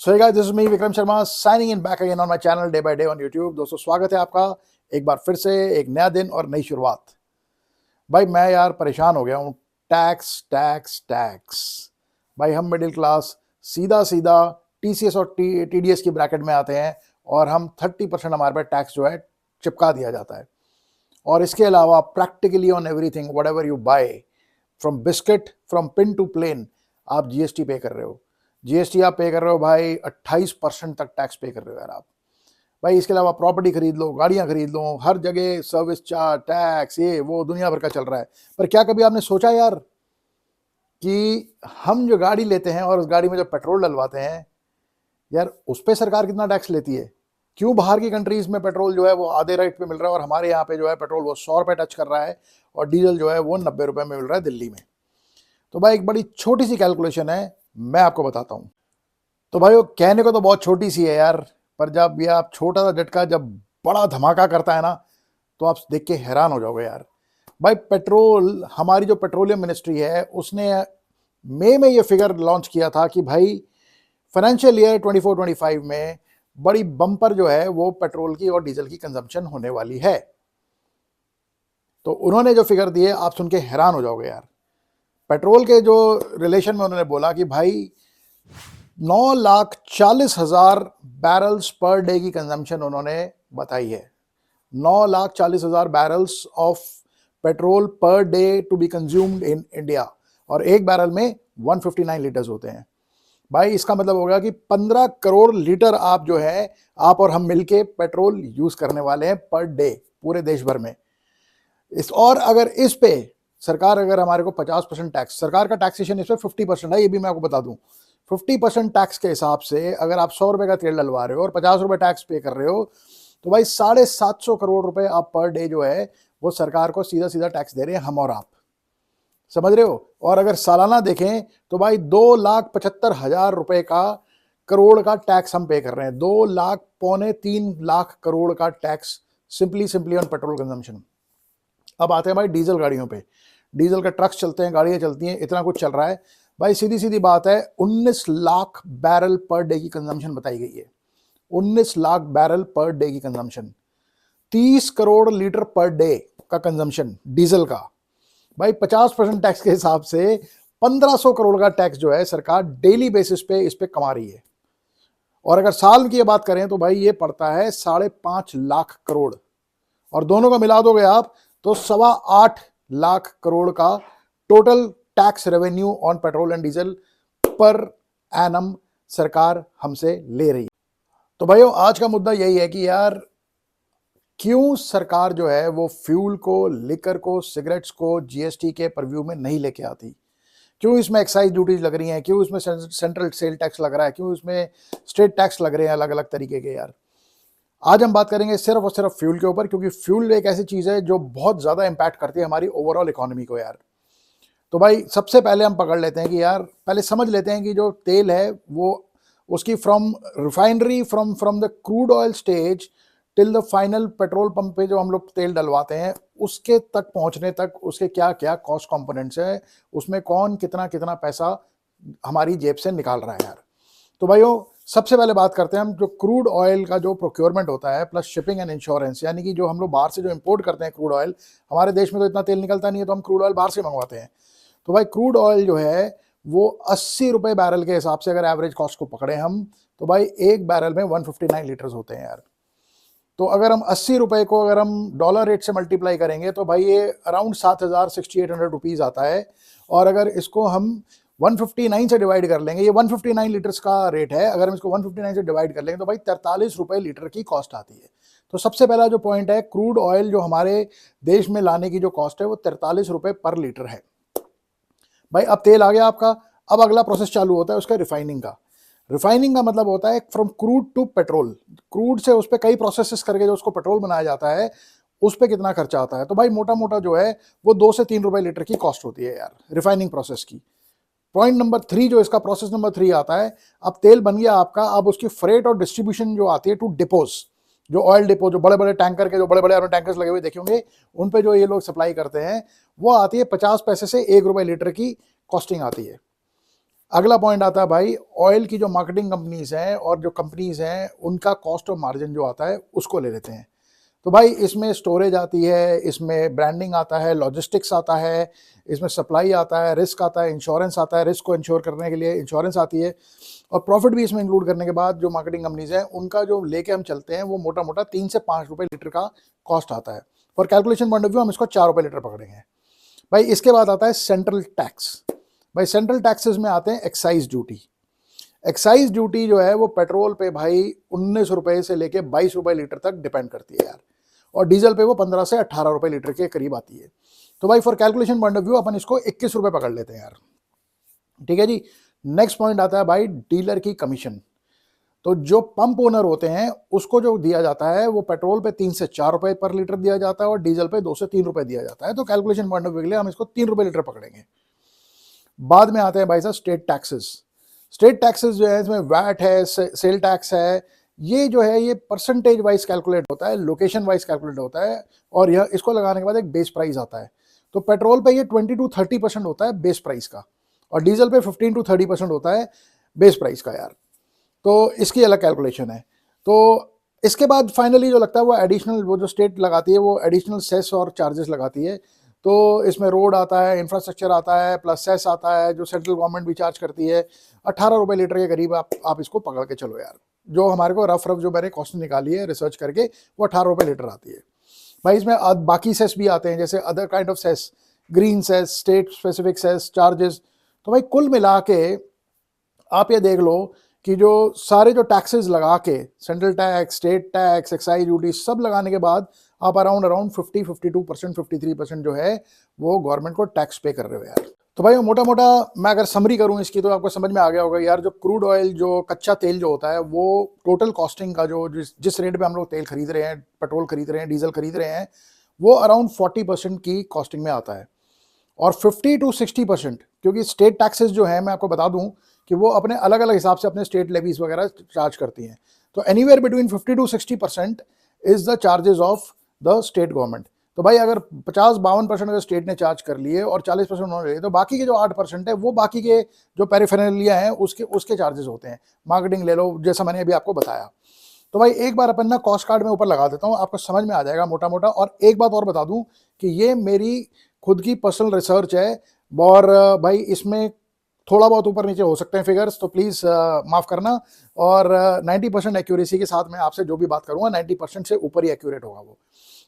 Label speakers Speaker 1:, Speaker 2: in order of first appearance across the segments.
Speaker 1: So hey guys, this is me Vikram Sharma signing in back again on my channel day by day on YouTube. दोस्तों स्वागत है आपका एक बार फिर से एक नया दिन और नई शुरुआत। भाई मैं यार परेशान हो गया हूँ। Tax tax tax. भाई हम मिडिल क्लास सीधा सीधा टीसीएस और टीडीएस की ब्रैकेट में आते हैं और हम 30% हमारे पे टैक्स जो है चिपका दिया जाता है। और इसके अलावा practically on everything whatever you buy, from biscuit from pin to plane, आप जीएसटी पे कर रहे हो। जीएसटी आप पे कर रहे हो भाई 28% तक टैक्स पे कर रहे हो यार आप। भाई इसके अलावा प्रॉपर्टी खरीद लो, गाड़ियां खरीद लो, हर जगह सर्विस चार्ज, टैक्स, ये वो दुनिया भर का चल रहा है। पर क्या कभी आपने सोचा यार कि हम जो गाड़ी लेते हैं और उस गाड़ी में जो पेट्रोल डलवाते हैं यार, उस पर सरकार कितना टैक्स लेती है? क्यों बाहर की कंट्रीज में पेट्रोल जो है वो आधे रेट पे मिल रहा है और हमारे यहाँ पे जो है पेट्रोल वो 100 रुपये टच कर रहा है और डीजल जो है वो 90 रुपये में मिल रहा है दिल्ली में? तो भाई एक बड़ी छोटी सी कैलकुलेशन है, मैं आपको बताता हूँ। तो भाई वो कहने को तो बहुत छोटी सी है यार, पर जब ये आप छोटा सा झटका जब बड़ा धमाका करता है ना, तो आप देख के हैरान हो जाओगे यार। भाई पेट्रोल, हमारी जो पेट्रोलियम मिनिस्ट्री है उसने मई में ये फिगर लॉन्च किया था कि भाई फाइनेंशियल ईयर 24-25 में बड़ी बम्पर जो है वो पेट्रोल की और डीजल की कंजम्पशन होने वाली है। तो उन्होंने जो फिगर दिए आप सुन के हैरान हो जाओगे यार। पेट्रोल के जो रिलेशन में उन्होंने बोला कि भाई 9,40,000 बैरल्स पर डे की कंजम्पशन उन्होंने बताई है। 9,40,000 barrels of petrol per day to be consumed in India, और एक बैरल में 159 लीटर्स होते हैं। भाई इसका मतलब होगा कि 15 करोड़ लीटर आप जो है आप और हम मिलके पेट्रोल यूज करने वाले हैं पर डे पूरे देश भर में। और अगर इस पे सरकार अगर हमारे को 50% टैक्स, सरकार का टैक्सेशन इस पे 50% है, ये भी मैं आपको बता दूं। 50% टैक्स के हिसाब से अगर आप 100 रुपए का तेल डलवा रहे हो और 50 रुपए टैक्स पे कर रहे हो, तो भाई 750 करोड़ रुपए आप पर डे जो है वो सरकार को सीधा सीधा टैक्स दे रहे हैं हम और आप। समझ रहे हो? और अगर सालाना देखें तो भाई 2,75,000 रुपए का करोड़ का टैक्स हम पे कर रहे हैं। 2 लाख पौने 3 लाख करोड़ का tax simply on petrol consumption. अब आते हैं भाई डीजल गाड़ियों पे। डीजल के ट्रक्स चलते हैं, गाड़ियां चलती हैं, इतना कुछ चल रहा है। भाई सीधी सीधी बात है, 19 लाख बैरल पर डे की कंजम्पशन बताई गई है। 19 लाख बैरल पर डे की consumption, 30 crore litre per day का कंजम्पशन डीजल का। भाई 50% टैक्स के हिसाब से 1500 करोड़ का टैक्स जो है सरकार डेली बेसिस पे इस पे कमा रही है। और अगर साल की बात करें तो भाई ये पड़ता है 5.5 लाख करोड़, और दोनों का मिला दोगे आप तो 8.25 लाख करोड़ का total tax revenue on petrol and diesel per annum सरकार हमसे ले रही है। तो भाइयों आज का मुद्दा यही है कि यार क्यों सरकार जो है वो फ्यूल को, लिकर को, सिगरेट्स को जीएसटी के परव्यू में नहीं लेके आती? क्यों इसमें एक्साइज ड्यूटीज लग रही हैं? क्यों इसमें सेंट्रल सेल टैक्स लग रहा है? क्यों इसमें स्टेट टैक्स लग रहे हैं अलग अलग तरीके के? यार आज हम बात करेंगे सिर्फ और सिर्फ फ्यूल के ऊपर, क्योंकि फ्यूल एक ऐसी चीज है जो बहुत ज्यादा इंपैक्ट करती है हमारी ओवरऑल इकोनॉमी को यार। तो भाई सबसे पहले हम पकड़ लेते हैं कि यार पहले समझ लेते हैं कि जो तेल है वो उसकी from refinery, from the crude oil stage till the final petrol pump पे जो हम लोग तेल डलवाते हैं उसके तक पहुंचने तक उसके क्या क्या कॉस्ट कंपोनेंट्स है, उसमें कौन कितना कितना पैसा हमारी जेब से निकाल रहा है यार। तो भाइयों सबसे पहले बात करते हैं हम जो क्रूड ऑयल का जो प्रोक्योरमेंट होता है प्लस शिपिंग एंड इंश्योरेंस, यानी कि जो हम लोग बाहर से जो इंपोर्ट करते हैं क्रूड ऑयल, हमारे देश में तो इतना तेल निकलता नहीं है तो हम क्रूड ऑयल बाहर से मंगवाते हैं। तो भाई क्रूड ऑयल जो है वो 80 रुपए बैरल के हिसाब से अगर एवरेज कॉस्ट को पकड़े हम, तो भाई एक बैरल में 159 लीटर्स होते हैं यार। तो अगर हम 80 रुपए को अगर हम डॉलर रेट से मल्टीप्लाई करेंगे तो भाई ये अराउंड 7,600 रुपीज आता है। और अगर इसको हम 159 से डिवाइड कर लेंगे, ये 159 लीटर्स का रेट है, अगर हम इसको 159 से डिवाइड कर लेंगे तो भाई 43 रुपए लीटर की कॉस्ट आती है। तो सबसे पहला जो पॉइंट है, क्रूड ऑयल जो हमारे देश में लाने की जो कॉस्ट है वो 43 रुपए पर लीटर है। भाई अब तेल आ गया आपका, अब अगला प्रोसेस चालू होता है उसका रिफाइनिंग का। रिफाइनिंग का मतलब होता है from crude to petrol. Crude से उस पर कई प्रोसेसेस करके जो उसको पेट्रोल बनाया जाता है उस पर कितना खर्चा आता है? तो भाई मोटा मोटा जो है वो 2 से 3 रुपए लीटर की कॉस्ट होती है यार रिफाइनिंग प्रोसेस की। पॉइंट नंबर 3 जो इसका प्रोसेस नंबर 3 आता है, अब तेल बन गया आपका, अब उसकी फ्रेट और डिस्ट्रीब्यूशन जो आती है टू डिपोज, जो ऑयल डिपो, जो बड़े बड़े टैंकर के जो बड़े बड़े टैंकर्स लगे हुए देखे होंगे उन पे जो ये लोग सप्लाई करते हैं, वो आती है 50 पैसे से 1 रुपए लीटर की कॉस्टिंग आती है। अगला पॉइंट आता है भाई ऑयल की जो मार्केटिंग कंपनीज हैं और जो कंपनीज हैं उनका कॉस्ट ऑफ मार्जिन जो आता है उसको ले लेते हैं। तो भाई इसमें स्टोरेज आती है, इसमें ब्रांडिंग आता है, लॉजिस्टिक्स आता है, इसमें सप्लाई आता है, रिस्क आता है, इंश्योरेंस आता है, रिस्क को इंश्योर करने के लिए इंश्योरेंस आती है, और प्रॉफिट भी इसमें इंक्लूड करने के बाद जो मार्केटिंग कंपनीज हैं उनका जो लेके हम चलते हैं वो मोटा मोटा 3 से 5 रुपये लीटर का कॉस्ट आता है। For calculation point of view हम इसको 4 रुपये लीटर पकड़ेंगे। भाई इसके बाद आता है सेंट्रल टैक्स। भाई सेंट्रल टैक्सेस में आते हैं एक्साइज ड्यूटी। एक्साइज ड्यूटी जो है वो पेट्रोल पे भाई 19 रुपए से लेके 22 रुपए लीटर तक डिपेंड करती है यार, और डीजल पे वो 15 से 18 रुपए लीटर के करीब आती है। तो भाई for calculation point of view अपन इसको 21 रुपए पकड़ लेते हैं यार, ठीक है जी। नेक्स्ट पॉइंट आता है भाई डीलर की कमीशन। तो जो पंप ओनर होते हैं उसको जो दिया जाता है वो पेट्रोल पे 3 से 4 रुपए पर लीटर दिया जाता है और डीजल पे 2 से 3 रुपए दिया जाता है। तो कैलकुलेशन पॉइंट ऑफ व्यू के लिए हम इसको 3 रुपए लीटर पकड़ेंगे। बाद में आते हैं भाई साहब स्टेट टैक्सेस। स्टेट टैक्सेस जो है इसमें वैट है, सेल टैक्स है, ये जो है ये परसेंटेज वाइज कैलकुलेट होता है, लोकेशन वाइज कैलकुलेट होता है, और यह इसको लगाने के बाद एक बेस प्राइस आता है। तो पेट्रोल पे ये 20 to 30% होता है बेस प्राइस का, और डीजल पे 15 to 30% होता है बेस प्राइस का यार। तो इसकी अलग कैलकुलेशन है। तो इसके बाद फाइनली जो लगता है वो एडिशनल, वो जो स्टेट लगाती है वो एडिशनल सेस और चार्जेस लगाती है। तो इसमें रोड आता है, इंफ्रास्ट्रक्चर आता है, प्लस सेस आता है जो सेंट्रल गवर्नमेंट भी चार्ज करती है। 18 रुपये लीटर के करीब आप इसको पकड़ के चलो यार। जो हमारे को रफ जो मैंने कॉस्ट निकाली है रिसर्च करके वो 18 रुपये लीटर आती है। भाई इसमें बाकी सेस भी आते हैं जैसे other kind of cess, green cess, state specific cess, charges. तो भाई कुल मिला के आप ये देख लो कि जो सारे जो टैक्सेस लगा के, central tax, state tax, excise duty सब लगाने के बाद आप अराउंड 52%, 53% जो है वो गवर्नमेंट को टैक्स पे कर रहे हो यार। तो भाई मोटा मोटा मैं अगर समरी करूं इसकी तो आपको समझ में आ गया होगा यार। जो क्रूड ऑयल, जो कच्चा तेल जो होता है वो टोटल कॉस्टिंग का जो जिस रेट पे हम लोग तेल खरीद रहे हैं, पेट्रोल खरीद रहे हैं, डीजल खरीद रहे हैं, वो अराउंड 40% की कॉस्टिंग में आता है। और 50 to 60%, क्योंकि स्टेट टैक्सेस जो है मैं आपको बता दूं कि वो अपने अलग अलग हिसाब से अपने स्टेट लेवीज वगैरह चार्ज करती हैं। तो anywhere between 50 to 60% is the charges of the state government. तो भाई अगर 50-52% अगर स्टेट ने चार्ज कर लिए और 40% उन्होंने लिए, तो बाकी के जो 8% है वो बाकी के जो पेरिफेरलिया हैं उसके चार्जेस होते हैं। मार्केटिंग ले लो, जैसा मैंने अभी आपको बताया। तो भाई एक बार अपन ना कॉस्ट कार्ड में ऊपर लगा देता हूँ, आपको समझ में आ जाएगा मोटा मोटा। और एक बात और बता दूं कि ये मेरी खुद की पर्सनल रिसर्च है, और भाई इसमें थोड़ा बहुत ऊपर नीचे हो सकते हैं फिगर्स, तो प्लीज़ माफ़ करना। और 90% एक्यूरेसी के साथ मैं आपसे जो भी बात करूँगा 90% से ऊपर ही एक्यूरेट होगा वो।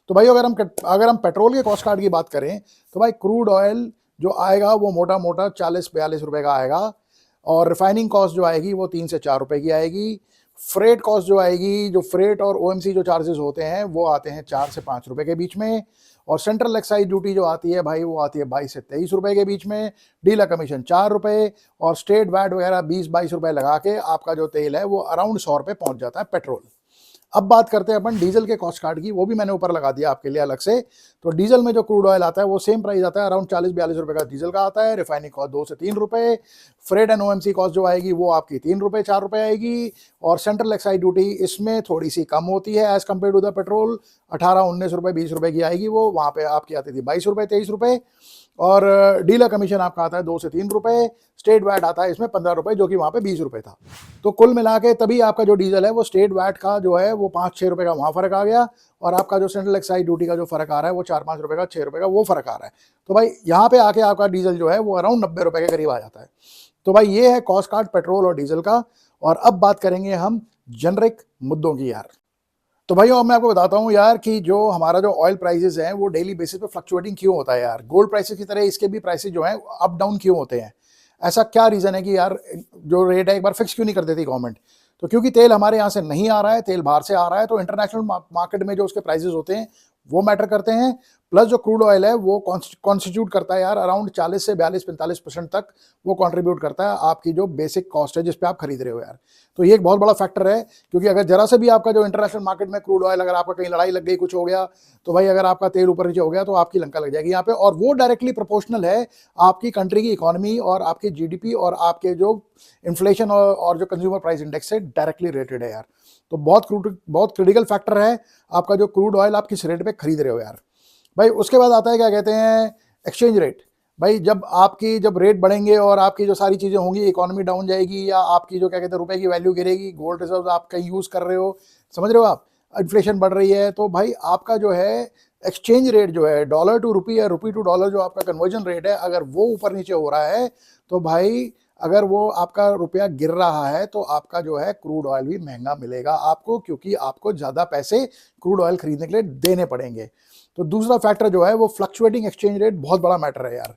Speaker 1: तो भाई अगर हम पेट्रोल के कॉस्ट कार्ड की बात करें तो भाई क्रूड ऑयल जो आएगा वो मोटा मोटा 40-42 रुपये का आएगा, और रिफाइनिंग कॉस्ट जो आएगी वो 3 से 4 रुपये की आएगी। फ्रेट कॉस्ट जो आएगी, जो फ्रेट और ओएमसी जो चार्जेस होते हैं वो आते हैं 4 से 5 रुपये के बीच में। और सेंट्रल एक्साइज ड्यूटी जो आती है भाई वो आती है 22 से 23 रुपये के बीच में। डीलर कमीशन 4 रुपये, और स्टेट वैट वगैरह 20-22 रुपये लगा के आपका जो तेल है वो अराउंड 100 रुपये पहुंच जाता है पेट्रोल। अब बात करते हैं अपन डीजल के कॉस्ट कार्ड की, वो भी मैंने ऊपर लगा दिया आपके लिए अलग से। तो डीजल में जो क्रूड ऑयल आता है वो सेम प्राइस आता है, अराउंड 40-42 रुपये का डीजल का आता है। रिफाइनिंग कॉस्ट 2 से 3 रुपये। फ्रेट एंड ओएमसी कॉस्ट जो आएगी वो आपकी 3 रुपये 4 रुपये आएगी। और सेंट्रल एक्साइज ड्यूटी इसमें थोड़ी सी कम होती है as compare to the petrol, 18-19 रुपये 20 रुपये की आएगी वो, वहाँ पे आपकी आती थी 22 रुपये 23 रुपये। और डीलर कमीशन आपका आता है 2 से 3 रुपये। स्टेट वैट आता है इसमें 15 रुपये, जो कि वहाँ पे 20 रुपये था। तो कुल मिला के तभी आपका जो डीजल है वो स्टेट वैट का जो है वो 5-6 रुपये का वहाँ फ़र्क आ गया, और आपका जो सेंट्रल एक्साइज ड्यूटी का जो फ़र्क आ रहा है वो 4-5 रुपये का, 6 रुपये का वो फ़र्क आ रहा है। तो भाई यहाँ पे आके आपका डीजल जो है वो अराउंड 90 रुपये के करीब आ जाता है। तो भाई ये है कॉस्ट कार्ड पेट्रोल और डीजल का। और अब बात करेंगे हम जेनरिक मुद्दों की यार। तो भाई अब मैं आपको बताता हूँ यार कि जो हमारा जो ऑयल प्राइसेस हैं वो डेली बेसिस पे फ्लक्चुएटिंग क्यों होता है यार। गोल्ड प्राइसेस की तरह इसके भी प्राइसेस जो हैं अप डाउन क्यों होते हैं। ऐसा क्या रीज़न है कि यार जो रेट है एक बार फिक्स क्यों नहीं कर देती गवर्नमेंट। तो क्योंकि तेल हमारे यहाँ से नहीं आ रहा है, तेल बाहर से आ रहा है, तो इंटरनेशनल मार्केट में जो उसके प्राइसेस होते हैं वो मैटर करते हैं। प्लस जो क्रूड ऑयल है वो कॉन्स्टिट्यूट करता है यार अराउंड 40 से 42-45% तक वो कंट्रीब्यूट करता है आपकी जो बेसिक कॉस्ट है जिस पे आप खरीद रहे हो यार। तो ये एक बहुत बड़ा फैक्टर है, क्योंकि अगर जरा से भी आपका जो इंटरनेशनल मार्केट में क्रूड ऑयल, अगर आपका कहीं लड़ाई लग गई, कुछ हो गया, तो भाई अगर आपका तेल ऊपर नीचे हो गया तो आपकी लंका लग जाएगी यहाँ पे। और वो डायरेक्टली प्रोपोर्शनल है आपकी कंट्री की इकोनॉमी और आपकी जीडीपी और आपके जो इन्फ्लेशन और जो कंज्यूमर प्राइस इंडेक्स से डायरेक्टली रिलेटेड है यार। तो बहुत क्रिटिकल फैक्टर है आपका जो क्रूड ऑयल आप किस रेट पे खरीद रहे हो यार। भाई उसके बाद आता है क्या कहते हैं एक्सचेंज रेट। भाई जब रेट बढ़ेंगे और आपकी जो सारी चीज़ें होंगी, इकोनॉमी डाउन जाएगी, या आपकी जो क्या कहते हैं रुपए की वैल्यू गिरेगी, गोल्ड रिजर्व आप कहीं यूज़ कर रहे हो, समझ रहे हो आप, इन्फ्लेशन बढ़ रही है, तो भाई आपका जो है एक्सचेंज रेट जो है डॉलर टू रुपी या रुपी टू डॉलर जो आपका कन्वर्जन रेट है, अगर वो ऊपर नीचे हो रहा है तो भाई अगर वो आपका रुपया गिर रहा है तो आपका जो है क्रूड ऑयल भी महंगा मिलेगा आपको, क्योंकि आपको ज़्यादा पैसे क्रूड ऑयल खरीदने के लिए देने पड़ेंगे। तो दूसरा फैक्टर जो है वो फ्लक्चुएटिंग एक्सचेंज रेट, बहुत बड़ा मैटर है यार।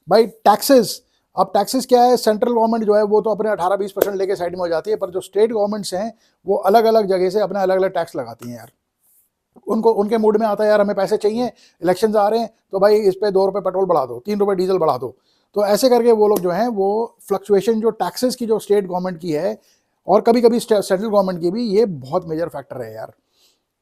Speaker 1: भाई टैक्सेस, अब टैक्सेस क्या है, सेंट्रल गवर्नमेंट जो है वो तो अपने 18-20% लेके साइड में हो जाती है, पर जो स्टेट गवर्नमेंट्स हैं वो अलग अलग जगह से अपने अलग अलग टैक्स लगाती हैं यार। उनको उनके मूड में आता है यार हमें पैसे चाहिए, इलेक्शंस आ रहे हैं तो भाई इस पे 2 रुपये पेट्रोल बढ़ा दो, 3 रुपये डीजल बढ़ा दो। तो ऐसे करके वो लोग जो हैं वो फ्लक्चुएशन जो टैक्सेस की जो स्टेट गवर्नमेंट की है और कभी कभी सेंट्रल गवर्नमेंट की भी, ये बहुत मेजर फैक्टर है यार,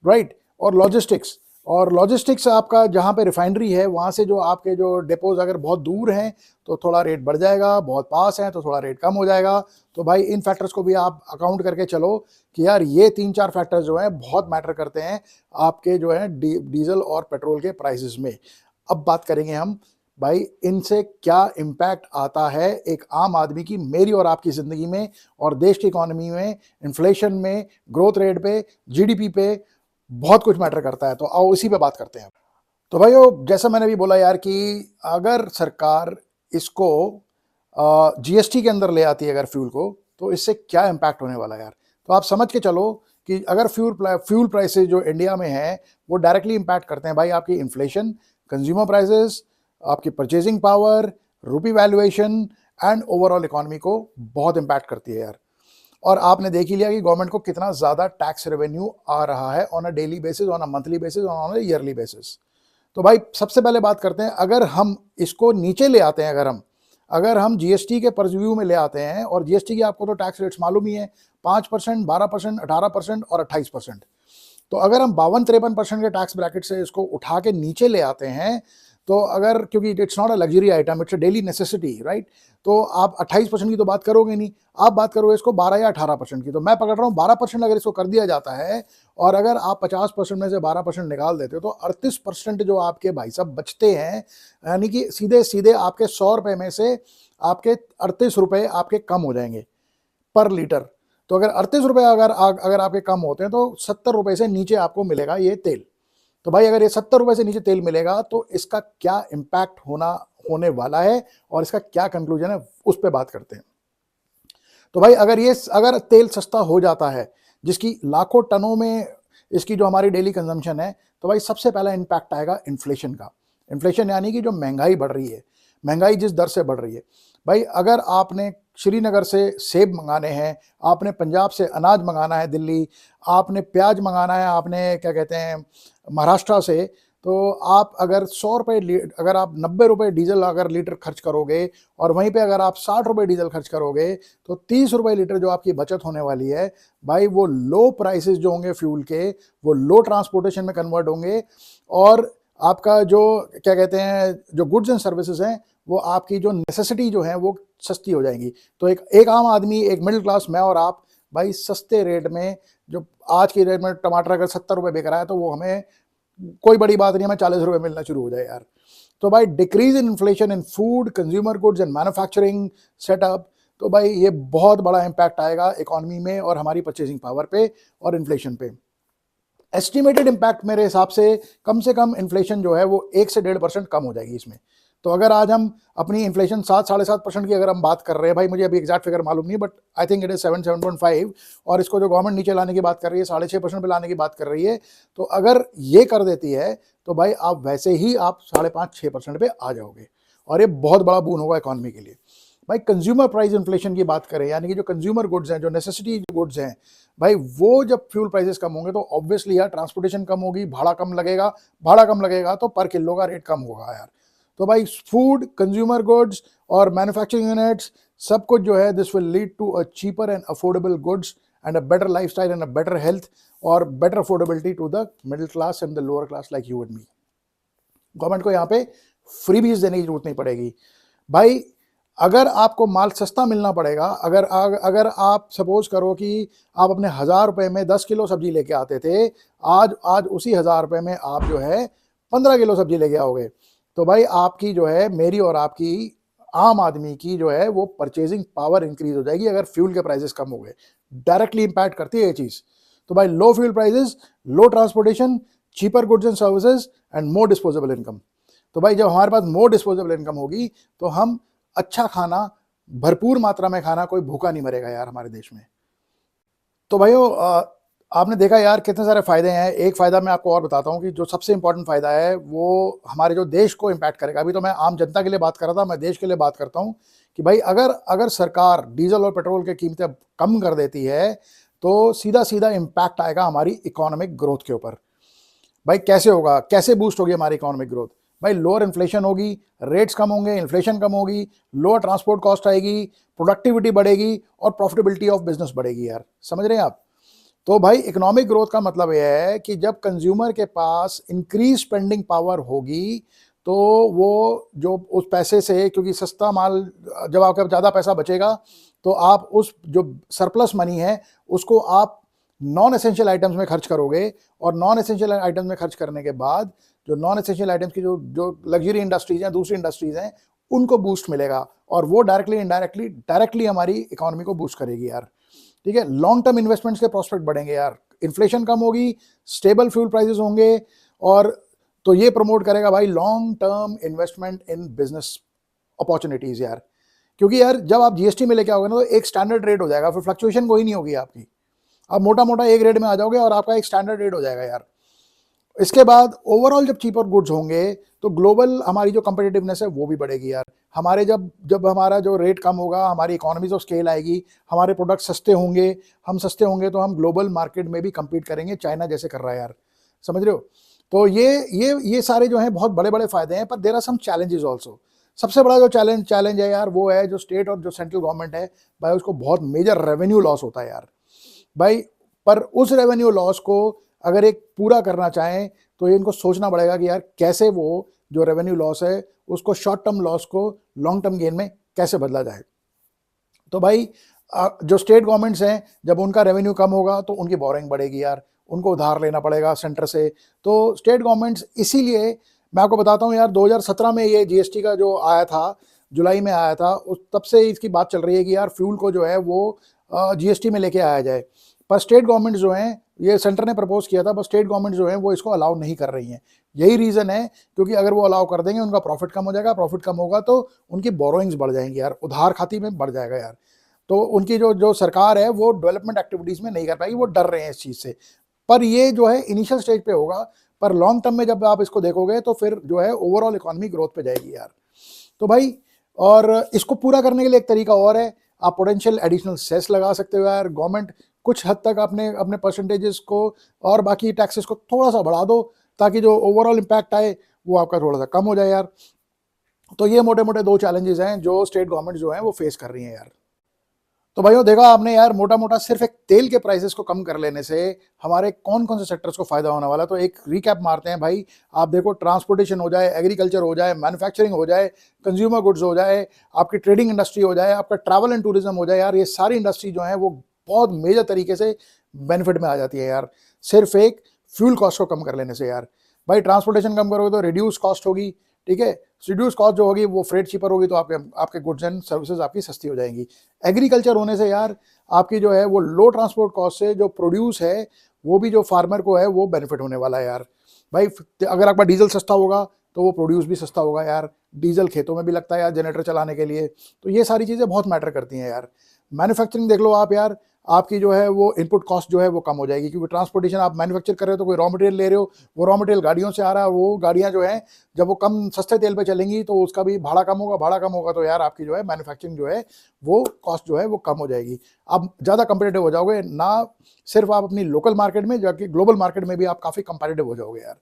Speaker 1: राइट। और लॉजिस्टिक्स आपका जहाँ पे रिफाइनरी है वहाँ से जो आपके जो डिपोज अगर बहुत दूर हैं तो थोड़ा रेट बढ़ जाएगा, बहुत पास है तो थोड़ा रेट कम हो जाएगा। तो भाई इन फैक्टर्स को भी आप अकाउंट करके चलो कि यार ये 3-4 फैक्टर्स जो हैं बहुत मैटर करते हैं आपके जो है डीजल और पेट्रोल के प्राइसेस में। अब बात करेंगे हम भाई इनसे क्या इम्पैक्ट आता है एक आम आदमी की, मेरी और आपकी ज़िंदगी में और देश की इकोनॉमी में, इन्फ्लेशन में, ग्रोथ रेट पे, जीडीपी पे, बहुत कुछ मैटर करता है। तो आओ इसी पे बात करते हैं। तो भाइयों जैसा मैंने भी बोला यार कि अगर सरकार इसको जीएसटी के अंदर ले आती है अगर फ्यूल को, तो इससे क्या इम्पैक्ट होने वाला है यार। तो आप समझ के चलो कि अगर फ्यूल प्राइसेस जो इंडिया में है वो डायरेक्टली इम्पैक्ट करते हैं भाई आपकी इन्फ्लेशन, कंज्यूमर प्राइसेस, आपकी purchasing power, rupee valuation and overall economy को बहुत इम्पैक्ट करती है यार। और आपने देख ही लिया कि गवर्नमेंट को कितना ज़्यादा टैक्स रेवेन्यू आ रहा है on a daily basis, on a monthly basis, on a yearly basis. तो भाई सबसे पहले बात करते हैं, अगर हम इसको नीचे ले आते हैं, अगर हम जीएसटी के परव्यू में ले आते हैं, और जीएसटी की आपको तो टैक्स रेट्स मालूम ही है, 5%, 12%, 18% और 28%। तो अगर हम 52-53% के टैक्स ब्रैकेट से इसको उठा के नीचे ले आते हैं, तो अगर, क्योंकि it's not a luxury item, it's a daily necessity, right. तो आप 28% की तो बात करोगे नहीं, आप बात करोगे इसको 12 या 18% की। तो मैं पकड़ रहा हूँ 12% अगर इसको कर दिया जाता है, और अगर आप 50% में से 12% निकाल देते हो, तो 38% जो आपके भाई साहब बचते हैं, यानी कि सीधे सीधे आपके 100 रुपये में से आपके 38 रुपये आपके कम हो जाएंगे पर लीटर। तो अगर 38 रुपये अगर आपके कम होते हैं तो 70 रुपये से नीचे आपको मिलेगा ये तेल। तो भाई अगर ये 70 रुपये से नीचे तेल मिलेगा तो इसका क्या इम्पैक्ट होने वाला है और इसका क्या कंक्लूजन है, उस पर बात करते हैं। तो भाई अगर तेल सस्ता हो जाता है, जिसकी लाखों टनों में इसकी जो हमारी डेली कंजम्पशन है, तो भाई सबसे पहला इम्पैक्ट आएगा इन्फ्लेशन का। इन्फ्लेशन यानी कि जो महंगाई बढ़ रही है, महंगाई जिस दर से बढ़ रही है, भाई अगर आपने श्रीनगर से सेब मंगाने हैं, आपने पंजाब से अनाज मंगाना है, दिल्ली आपने प्याज मंगाना है, आपने क्या कहते हैं महाराष्ट्र से, तो आप अगर 100 रुपये, अगर आप 90 रुपये डीजल अगर लीटर खर्च करोगे, और वहीं पे अगर आप 60 रुपये डीजल खर्च करोगे, तो 30 रुपये लीटर जो आपकी बचत होने वाली है भाई, वो लो प्राइसेस जो होंगे फ्यूल के, वो लो ट्रांसपोर्टेशन में कन्वर्ट होंगे, और आपका जो क्या कहते हैं जो गुड्स एंड सर्विसेज हैं, वो आपकी जो नेसेसिटी जो है वो सस्ती हो जाएंगी। तो एक आम आदमी, एक मिडिल क्लास, मैं और आप भाई सस्ते रेट में, जो आज की रेट में टमाटर अगर 70 रुपये बिक रहा है, तो वो हमें कोई बड़ी बात नहीं, हमें 40 रुपये मिलना शुरू हो जाए यार। तो भाई decrease in inflation in food, consumer goods and manufacturing setup, तो भाई ये बहुत बड़ा इम्पैक्ट आएगा इकोनॉमी में और हमारी परचेजिंग पावर पे और इन्फ्लेशन पे। एस्टिमेटेड इम्पैक्ट मेरे हिसाब से कम इन्फ्लेशन जो है वो 1 से 1.5% कम हो जाएगी इसमें। तो अगर आज हम अपनी इन्फ्लेशन 7-7.5% की अगर हम बात कर रहे हैं, भाई मुझे अभी एग्जैक्ट फिगर मालूम नहीं, but I think it is 7-7.5, और इसको जो गवर्नमेंट नीचे लाने की बात कर रही है, 6.5% पे लाने की बात कर रही है, तो अगर ये कर देती है तो भाई आप वैसे ही आप 5.5-6% पे आ जाओगे, और ये बहुत बड़ा बून होगा इकोनॉमी के लिए। भाई कंज्यूमर प्राइस इन्फ्लेशन की बात करें, यानी कि जो कंज्यूमर गुड्स हैं, जो नेसेसिटी गुड्स हैं, भाई वो जब फ्यूल प्राइसेस कम होंगे तो ऑब्वियसली यार ट्रांसपोर्टेशन कम होगी, भाड़ा कम लगेगा तो पर किलो का रेट कम होगा यार। तो भाई फूड, कंज्यूमर गुड्स और मैन्युफैक्चरिंग यूनिट्स, सब कुछ जो है, this will lead to a cheaper and affordable goods and a better lifestyle and a better health और better affordability to the middle class and the lower class like you and me. Government को यहाँ पे free बीज देने की जरूरत नहीं पड़ेगी भाई। अगर आपको माल सस्ता मिलना पड़ेगा, अगर आप सपोज करो कि आप अपने 1000 रुपये में 10 किलो सब्जी लेके आते थे, आज उसी 1000 रुपये में आप जो है 15 किलो सब्जी लेके आओगे, तो भाई आपकी जो है, मेरी और आपकी, आम आदमी की जो है वो परचेजिंग पावर इंक्रीज हो जाएगी अगर फ्यूल के प्राइसेस कम हो गए। डायरेक्टली इंपैक्ट करती है ये चीज़। तो भाई लो fuel prices, low transportation, cheaper goods and services and more disposable income. तो भाई जब हमारे पास मोर डिस्पोजेबल इनकम होगी तो हम अच्छा खाना, भरपूर मात्रा में खाना, कोई भूखा नहीं मरेगा यार हमारे देश में। तो भाइयों आपने देखा यार कितने सारे फ़ायदे हैं। एक फ़ायदा मैं आपको और बताता हूँ कि जो सबसे इम्पोर्टेंट फ़ायदा है वो हमारे जो देश को इम्पैक्ट करेगा। अभी तो मैं आम जनता के लिए बात कर रहा था, मैं देश के लिए बात करता हूँ कि भाई अगर अगर सरकार डीज़ल और पेट्रोल की कीमतें कम कर देती है तो सीधा-सीधा इम्पैक्ट आएगा हमारी इकोनॉमिक ग्रोथ के ऊपर। भाई कैसे होगा, कैसे बूस्ट होगी हमारी इकोनॉमिक ग्रोथ? भाई लोअर इन्फ्लेशन होगी, रेट्स कम होंगे, इन्फ्लेशन कम होगी, लोअर ट्रांसपोर्ट कॉस्ट आएगी, प्रोडक्टिविटी बढ़ेगी और प्रॉफिटेबिलिटी ऑफ बिजनेस बढ़ेगी यार। समझ रहे हैं आप? तो भाई इकोनॉमिक ग्रोथ का मतलब यह है कि जब कंज्यूमर के पास इंक्रीज स्पेंडिंग पावर होगी तो वो जो उस पैसे से, क्योंकि सस्ता माल, जब आपके पास ज़्यादा पैसा बचेगा तो आप उस जो सरप्लस मनी है उसको आप नॉन एसेंशियल आइटम्स में खर्च करोगे, और नॉन एसेंशियल आइटम्स में खर्च करने के बाद जो नॉन एसेंशियल आइटम्स की जो जो लग्जरी इंडस्ट्रीज हैं, दूसरी इंडस्ट्रीज हैं, उनको बूस्ट मिलेगा और वो डायरेक्टली इनडायरेक्टली डायरेक्टली हमारी इकोनॉमी को बूस्ट करेगी यार। ठीक है, लॉन्ग टर्म इन्वेस्टमेंट्स के प्रोस्पेक्ट बढ़ेंगे यार, इन्फ्लेशन कम होगी, स्टेबल फ्यूल प्राइसेस होंगे, और तो ये प्रमोट करेगा भाई long term investment in business opportunities यार। क्योंकि यार जब आप जीएसटी में लेके आओगे ना तो एक स्टैंडर्ड रेट हो जाएगा, फिर फ्लक्चुएशन कोई नहीं होगी आपकी। आप मोटा मोटा एक रेट में आ जाओगे और आपका एक स्टैंडर्ड रेट हो जाएगा यार। इसके बाद ओवरऑल जब चीपर गुड्स होंगे तो ग्लोबल हमारी जो कंपेटिटिवनेस है वो भी बढ़ेगी यार। हमारे जब जब हमारा जो रेट कम होगा, हमारी इकोनॉमीज ऑफ स्केल आएगी, हमारे प्रोडक्ट सस्ते होंगे, हम सस्ते होंगे तो हम ग्लोबल मार्केट में भी compete करेंगे, चाइना जैसे कर रहा है यार। समझ रहे हो? तो ये सारे जो हैं बहुत बड़े बड़े फायदे हैं, पर there are some challenges also. सबसे बड़ा जो चैलेंज है यार वो है जो स्टेट और जो सेंट्रल गवर्नमेंट है भाई, उसको बहुत मेजर रेवेन्यू लॉस होता है यार भाई। पर उस रेवेन्यू लॉस को अगर एक पूरा करना चाहें तो ये इनको सोचना पड़ेगा कि यार कैसे वो जो रेवेन्यू लॉस है उसको, शॉर्ट टर्म लॉस को लॉन्ग टर्म गेन में कैसे बदला जाए। तो भाई जो स्टेट गवर्नमेंट्स हैं, जब उनका रेवेन्यू कम होगा तो उनकी बोरिंग बढ़ेगी यार, उनको उधार लेना पड़ेगा सेंटर से। तो स्टेट गवर्नमेंट्स, इसीलिए मैं आपको बताता हूँ यार, 2017 में ये जीएसटी का जो आया था, जुलाई में आया था, उस तब से इसकी बात चल रही है कि यार फ्यूल को जो है वो जीएसटी में लेके आया जाए। पर स्टेट गवर्नमेंट जो हैं, ये सेंटर ने प्रपोज किया था, पर स्टेट गवर्नमेंट जो है वो इसको अलाउ नहीं कर रही हैं। यही रीज़न है, क्योंकि अगर वो अलाउ कर देंगे उनका प्रॉफिट कम हो जाएगा, प्रॉफिट कम होगा तो उनकी बोरोइंग्स बढ़ जाएंगी यार, उधार खाती में बढ़ जाएगा यार। तो उनकी जो जो सरकार है वो डेवलपमेंट एक्टिविटीज़ में नहीं कर पाएगी, वो डर रहे हैं इस चीज़ से। पर ये जो है इनिशियल स्टेज पे होगा, पर लॉन्ग टर्म में जब आप इसको देखोगे तो फिर जो है ओवरऑल इकोनॉमी ग्रोथ पे जाएगी यार। तो भाई, और इसको पूरा करने के लिए एक तरीका और है, आप पोटेंशियल एडिशनल सेस लगा सकते हो यार। गवर्नमेंट कुछ हद तक अपने अपने परसेंटेजेस को और बाकी टैक्सेस को थोड़ा सा बढ़ा दो, ताकि जो ओवरऑल इम्पैक्ट आए वो आपका थोड़ा सा कम हो जाए यार। तो ये मोटे मोटे दो चैलेंजेस हैं जो स्टेट गवर्नमेंट जो है वो फेस कर रही हैं यार। तो भाइयों देखा आपने यार, मोटा मोटा सिर्फ एक तेल के प्राइसेस को कम कर लेने से हमारे कौन कौन से सेक्टर्स को फायदा होने वाला है। तो एक रिकैप मारते हैं भाई। आप देखो, ट्रांसपोर्टेशन हो जाए, एग्रीकल्चर हो जाए, मैन्युफैक्चरिंग हो जाए, कंज्यूमर गुड्स हो जाए, आपकी ट्रेडिंग इंडस्ट्री हो जाए, आपका ट्रैवल एंड टूरिज्म हो जाए यार, ये सारी इंडस्ट्री जो है वो बहुत मेजर तरीके से बेनिफिट में आ जाती है यार, सिर्फ एक फ्यूल कॉस्ट को कम कर लेने से यार। भाई ट्रांसपोर्टेशन कम करोगे तो रिड्यूस कॉस्ट होगी, ठीक है, रिड्यूस कॉस्ट जो होगी वो फ्रेट चीपर होगी, तो आपके आपके गुड्स एंड सर्विसेज आपकी सस्ती हो जाएंगी। एग्रीकल्चर होने से यार आपकी जो है वो लो ट्रांसपोर्ट कॉस्ट से जो प्रोड्यूस है वो भी जो फार्मर को है वो बेनिफिट होने वाला है यार। भाई अगर आपका डीजल सस्ता होगा तो वो प्रोड्यूस भी सस्ता होगा यार, डीजल खेतों में भी लगता है यार जनरेटर चलाने के लिए, तो ये सारी चीज़ें बहुत मैटर करती हैं यार। मैन्युफैक्चरिंग देख लो आप यार, आपकी जो है वो इनपुट कॉस्ट जो है वो कम हो जाएगी, क्योंकि ट्रांसपोर्टेशन आप मैन्युफैक्चर कर रहे हो तो कोई रॉ मटेरियल ले रहे हो, वो रॉ मटेरियल गाड़ियों से आ रहा है, वो गाड़ियाँ जो है जब वो कम सस्ते तेल पे चलेंगी तो उसका भी भाड़ा कम होगा, भाड़ा कम होगा तो यार आपकी जो है मैन्युफैक्चरिंग जो है वो कॉस्ट जो है वो कम हो जाएगी। आप ज़्यादा कंपेटिटिव हो जाओगे, ना सिर्फ आप अपनी लोकल मार्केट में जाके ग्लोबल मार्केट में भी आप काफ़ी कंपेटिटिव हो जाओगे यार।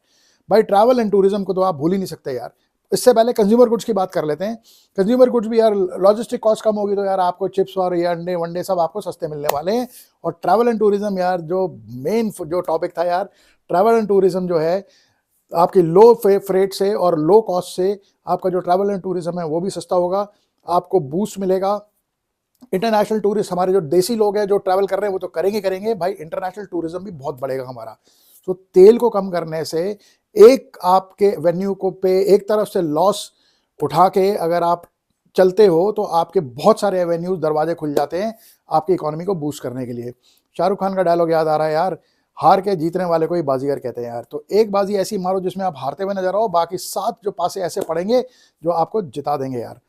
Speaker 1: भाई ट्रैवल एंड टूरिज्म को तो आप भूल ही नहीं सकते यार। इससे पहले कंज्यूमर गुड्स की बात कर लेते हैं। कंज्यूमर गुड्स भी यार, लॉजिस्टिक कॉस्ट कम होगी तो यार आपको चिप्स और ये अंडे वंडे सब आपको सस्ते मिलने वाले हैं। और ट्रैवल एंड टूरिज्म यार, जो मेन जो टॉपिक था यार, ट्रैवल एंड टूरिज्म जो है आपकी लो फ्रेट से और लो कॉस्ट से आपका जो ट्रैवल एंड टूरिज्म है वो भी सस्ता होगा, आपको बूस्ट मिलेगा। इंटरनेशनल टूरिस्ट, हमारे जो देसी लोग हैं जो ट्रैवल कर रहे हैं वो तो करेंगे करेंगे भाई, इंटरनेशनल टूरिज्म भी बहुत बढ़ेगा हमारा। तो तेल को कम करने से एक आपके वेन्यू को पे एक तरफ से लॉस उठा के अगर आप चलते हो तो आपके बहुत सारे एवेन्यूज दरवाजे खुल जाते हैं आपकी इकोनॉमी को बूस्ट करने के लिए। शाहरुख खान का डायलॉग याद आ रहा है यार, हार के जीतने वाले को ही बाजीगर कहते हैं यार। तो एक बाजी ऐसी मारो जिसमें आप हारते हुए नजर आओ, बाकी 7 जो पासे ऐसे पड़ेंगे जो आपको जिता देंगे यार।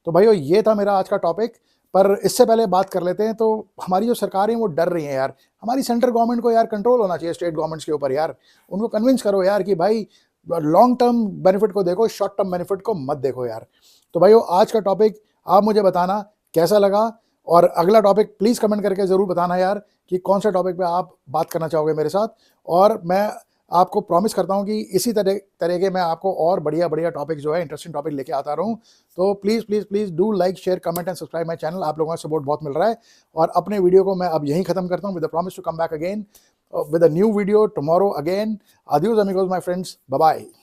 Speaker 1: तो भाइयों ये था मेरा आज का टॉपिक, पर इससे पहले बात कर लेते हैं। तो हमारी जो सरकार है वो डर रही है यार, हमारी सेंट्रल गवर्नमेंट को यार कंट्रोल होना चाहिए स्टेट गवर्नमेंट्स के ऊपर यार। उनको कन्विंस करो यार कि भाई लॉन्ग टर्म बेनिफिट को देखो, शॉर्ट टर्म बेनिफिट को मत देखो यार। तो भाइयों आज का टॉपिक आप मुझे बताना कैसा लगा, और अगला टॉपिक प्लीज़ कमेंट करके ज़रूर बताना यार कि कौन सा टॉपिक पे आप बात करना चाहोगे मेरे साथ। और मैं आपको प्रॉमिस करता हूँ कि इसी तरह के मैं आपको और बढ़िया बढ़िया टॉपिक जो है, इंटरेस्टिंग टॉपिक लेके आता रहूँ। तो please please please do like, share, comment and subscribe my channel. आप लोगों का सपोर्ट बहुत मिल रहा है। और अपने वीडियो को मैं अब यहीं ख़त्म करता हूँ with the promise to come back again with a new video tomorrow again. Adios amigos, my friends. Bye bye.